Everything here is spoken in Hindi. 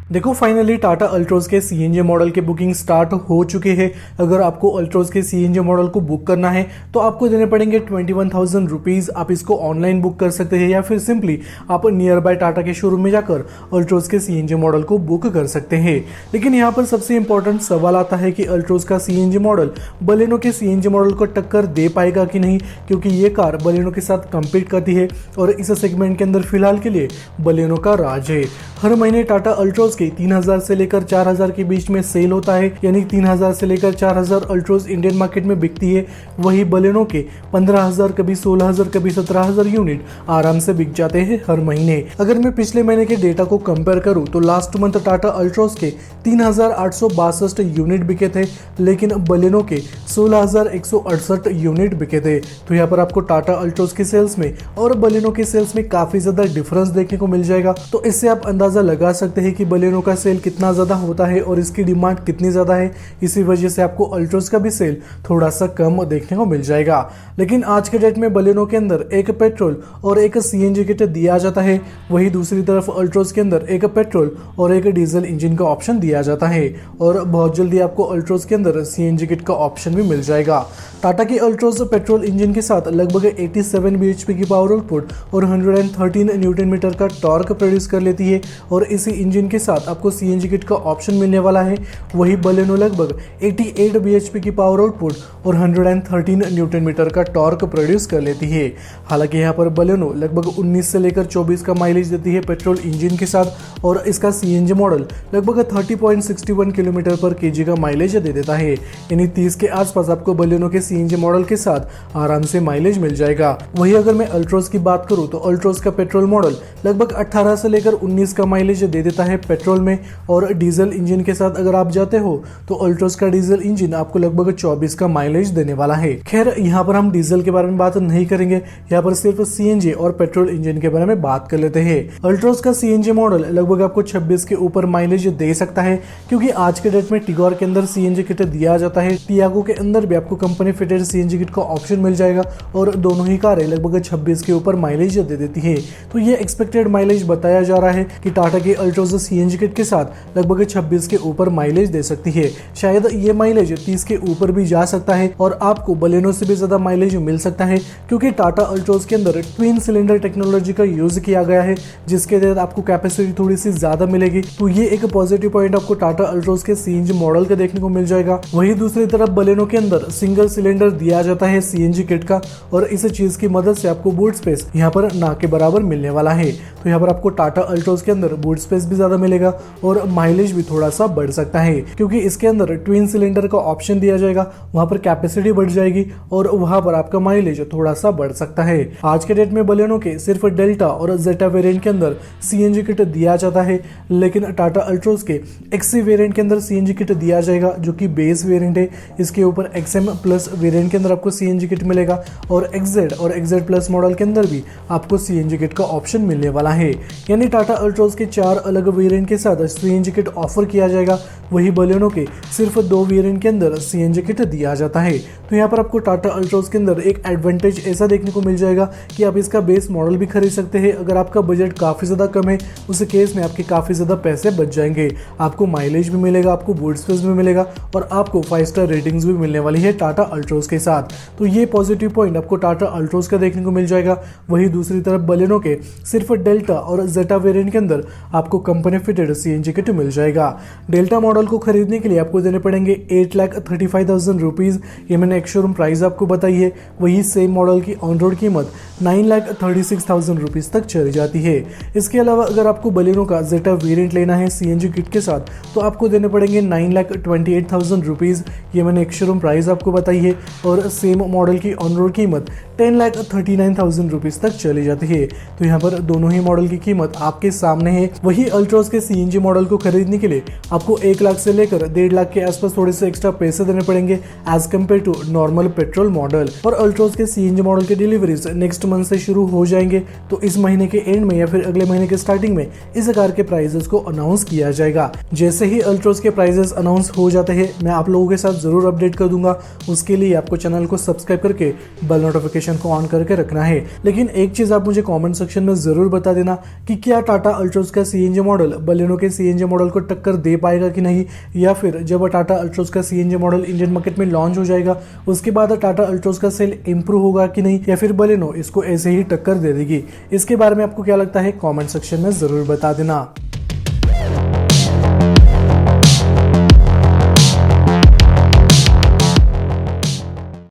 देखो फाइनली टाटा अल्ट्रोज के सीएनजी मॉडल के बुकिंग स्टार्ट हो चुके हैं। अगर आपको अल्ट्रोज के सीएनजी मॉडल को बुक करना है तो आपको देने पड़ेंगे 21,000 रुपीज़। आप इसको ऑनलाइन बुक कर सकते हैं या फिर सिंपली आप नियर बाय टाटा के शोरूम में जाकर अल्ट्रोज के सीएनजी मॉडल को बुक कर सकते हैं। लेकिन यहाँ पर सबसे इंपॉर्टेंट सवाल आता है कि अल्ट्रोज का सीएनजी मॉडल बलेनो के सीएनजी मॉडल को टक्कर दे पाएगा कि नहीं, क्योंकि ये कार बलेनो के साथ कम्पीट करती है और इस सेगमेंट के अंदर फिलहाल के लिए बलेनो का राज है। हर महीने टाटा अल्ट्रोज के 3,000 से लेकर 4,000 के बीच में सेल होता है, यानी 3,000 से लेकर 4,000 अल्ट्रोज इंडियन मार्केट में बिकती है। वही बलेनो के 15,000, कभी 16,000, कभी 17,000 यूनिट आराम से बिक जाते हैं हर महीने। अगर मैं पिछले महीने के डेटा को कंपेयर करूं तो लास्ट मंथ टाटा अल्ट्रोज के 3,862 यूनिट बिके थे, लेकिन बलेनो के 16,168 यूनिट बिके थे। तो यहाँ पर आपको टाटा अल्ट्रोज के सेल्स में और बलेनो के सेल्स में काफी ज्यादा डिफरेंस देखने को मिल जाएगा। तो इससे आप अंदाजा लगा सकते हैं कि बलेनो का सेल कितना ज्यादा होता है और इसकी डिमांड कितनी ज्यादा है। इसी वजह से आपको अल्ट्रोज का भी सेल थोड़ा सा कम देखने को मिल जाएगा। लेकिन आज के डेट में बलेनो के अंदर एक पेट्रोल और एक सीएनजी किट दिया जाता है, वही दूसरी तरफ अल्ट्रोज के अंदर एक पेट्रोल और एक डीजल इंजन का ऑप्शन दिया जाता है और बहुत जल्दी आपको अल्ट्रोज के अंदर सीएनजी किट का ऑप्शन भी मिल जाएगा। टाटा की अल्ट्रोज पेट्रोल इंजन के साथ लगभग 87 bhp की पावर आउटपुट और 113 न्यूटन मीटर का टॉर्क प्रोड्यूस कर लेती है और इसी इंजन के साथ आपको सीएनजी किट का ऑप्शन मिलने वाला है। वही बलेनो लगभग 88 bhp की पावर आउटपुट और 113 न्यूटन मीटर का टॉर्क प्रोड्यूस कर लेती है। हालांकि यहाँ पर बलेनो लगभग 19 से लेकर 24 का माइलेज देती है पेट्रोल इंजन के साथ और इसका सीएनजी मॉडल लगभग 30.61 किलोमीटर पर केजी का माइलेज दे देता है, यानी 30 के आसपास आपको बलेनो के सीएनजी मॉडल के साथ आराम से माइलेज मिल जाएगा। वही अगर मैं अल्ट्रोज की बात करूं तो अल्ट्रोज का पेट्रोल मॉडल लगभग 18 से लेकर 19 का माइलेज दे देता है पेट्रोल में और डीजल इंजन के साथ अगर आप जाते हो तो अल्ट्रोज का डीजल इंजन आपको लगभग 24 का माइलेज देने वाला है। खैर यहाँ पर हम डीजल के बारे में बात नहीं करेंगे, यहाँ पर सिर्फ सीएनजी और पेट्रोल इंजन के बारे में बात कर लेते हैं। अल्ट्रोज का सीएनजी मॉडल लगभग आपको 26 के ऊपर माइलेज दे सकता है, क्योंकि आज के डेट में टिगोर के अंदर सीएनजी किट दिया जाता है। टियागो के अंदर भी आपको कंपनी फिटेड सीएनजी किट का ऑप्शन मिल जाएगा और दोनों ही कारें लगभग 26 के ऊपर माइलेज दे देती है। तो ये एक्सपेक्टेड माइलेज बताया जा रहा है कि टाटा की अल्ट्रोज सीएनजी किट के साथ लगभग 26 के ऊपर माइलेज दे सकती है। शायद ये माइलेज 30 के ऊपर भी जा सकता है और आपको बलेनो से भी ज्यादा माइलेज मिल सकता है, क्योंकि टाटा अल्ट्रोज के अंदर ट्विन सिलेंडर टेक्नोलॉजी का यूज किया गया है, जिसके तहत आपको कैपेसिटी थोड़ी सी ज्यादा मिलेगी। तो ये एक पॉजिटिव पॉइंट आपको टाटा अल्ट्रोज के सीएनजी मॉडल का देखने को मिल जाएगा। वही दूसरी तरफ बलेनो के अंदर सिंगल सिलेंडर दिया जाता है सीएनजी किट का और इस चीज की मदद से आपको बूट स्पेस यहाँ पर ना के बराबर मिलने वाला है। तो यहाँ पर आपको टाटा अल्ट्रोज के अंदर बूट स्पेस भी ज्यादा मिलेगा और माइलेज भी थोड़ा सा बढ़ सकता है, क्योंकि इसके अंदर ट्विन सिलेंडर का ऑप्शन दिया जाएगा, वहां पर कैपेसिटी बढ़ जाएगी और वहां पर आपका माइलेज थोड़ा सा बढ़ सकता है। आज के डेट में बलेनो के सिर्फ डेल्टा और जेटा वेरिएंट के अंदर सीएनजी किट दिया जाता है, लेकिन टाटा अल्ट्रोज के एक्सी वेरिएंट के अंदर सीएनजी किट दिया जाएगा, जो कि बेस वेरिएंट है। इसके ऊपर एक्सएम प्लस वेरिएंट के अंदर आपको सीएनजी किट मिलेगा और एक्सजेड और एक्सजेड प्लस मॉडल के अंदर भी आपको सीएनजी किट का ऑप्शन मिलने वाला है। यानी टाटा अल्ट्रोज के 4 अलग वेरिएंट के साथ सीएनजी किट ऑफर किया जाएगा, वही बलेनो के सिर्फ 2 वेरिएंट के अंदर सीएनजी किट दिया जाता है। तो यहाँ पर आपको टाटा अल्ट्रोज के अंदर एक एडवांटेज ऐसा देखने को मिल जाएगा कि आप इसका बेस मॉडल भी खरीद सकते हैं। अगर आपका बजट काफी ज्यादा कम है उस केस में आपके काफी ज्यादा पैसे बच जाएंगे, आपको माइलेज भी मिलेगा, आपको बूट स्पेस भी मिलेगा और आपको 5 स्टार रेटिंग्स भी मिलने वाली है टाटा अल्ट्रोज के साथ। तो ये पॉजिटिव पॉइंट आपको टाटा अल्ट्रोज का देखने को मिल जाएगा। वही दूसरी तरफ बलेनो के सिर्फ डेल्टा और जेटा वेरिएंट के अंदर आपको कंपनी फिटेड सीएनजी किट मिल जाएगा। डेल्टा मॉडल को खरीदने के लिए आपको देने पड़ेंगे 8,35,000 रुपीज, ये मैंने एक शोरूम प्राइस आपको बताई है। वही सेम मॉडल की ऑन रोड कीमत 9,36,000 रुपीज तक चली जाती है। इसके अलावा अगर आपको बलेनो का जेटा वेरिएंट लेना है सीएनजी किट के साथ तो आपको देने पड़ेंगे 9,28,000 रुपीज, ये मैंने एक शोरूम प्राइस आपको बताई है और सेम मॉडल की ऑन रोड कीमत 10,39,000 रुपीज तक चली जाती है। तो यहाँ पर दोनों ही मॉडल की कीमत आपके सामने है। वही अल्ट्रोज के सीएनजी मॉडल को खरीदने के लिए आपको 1 लाख से लेकर 1.5 लाख के आसपास थोड़े से एक्स्ट्रा पैसे देने पड़ेंगे as compare to normal petrol model. और अल्ट्रोज के सीएनजी मॉडल के डिलीवरीज नेक्स्ट मंथ से शुरू हो जाएंगे, तो इस महीने के एंड में या फिर अगले महीने के स्टार्टिंग में इस कार के प्राइसेस को अनाउंस किया जाएगा। जैसे ही अल्ट्रोज के प्राइसेस अनाउंस हो जाते हैं मैं आप लोगों के साथ जरूर अपडेट कर दूंगा। उसके लिए आपको चैनल को सब्सक्राइब करके बेल नोटिफिकेशन नोटिफिकेशन को ऑन करके रखना है। लेकिन एक चीज आप मुझे कमेंट सेक्शन में जरूर बता देना कि क्या टाटा अल्ट्रोज का सीएनजी मॉडल बलेनो के सीएनजी मॉडल को टक्कर दे पाएगा कि नहीं, या फिर जब टाटा अल्ट्रोज का सीएनजी मॉडल इंडियन मार्केट में लॉन्च हो जाएगा उसके बाद टाटा अल्ट्रोज का सेल इंप्रूव होगा कि नहीं, या फिर बलेनो इसको ऐसे ही टक्कर दे देगी। इसके बारे में आपको क्या लगता है कमेंट सेक्शन में जरूर बता देना।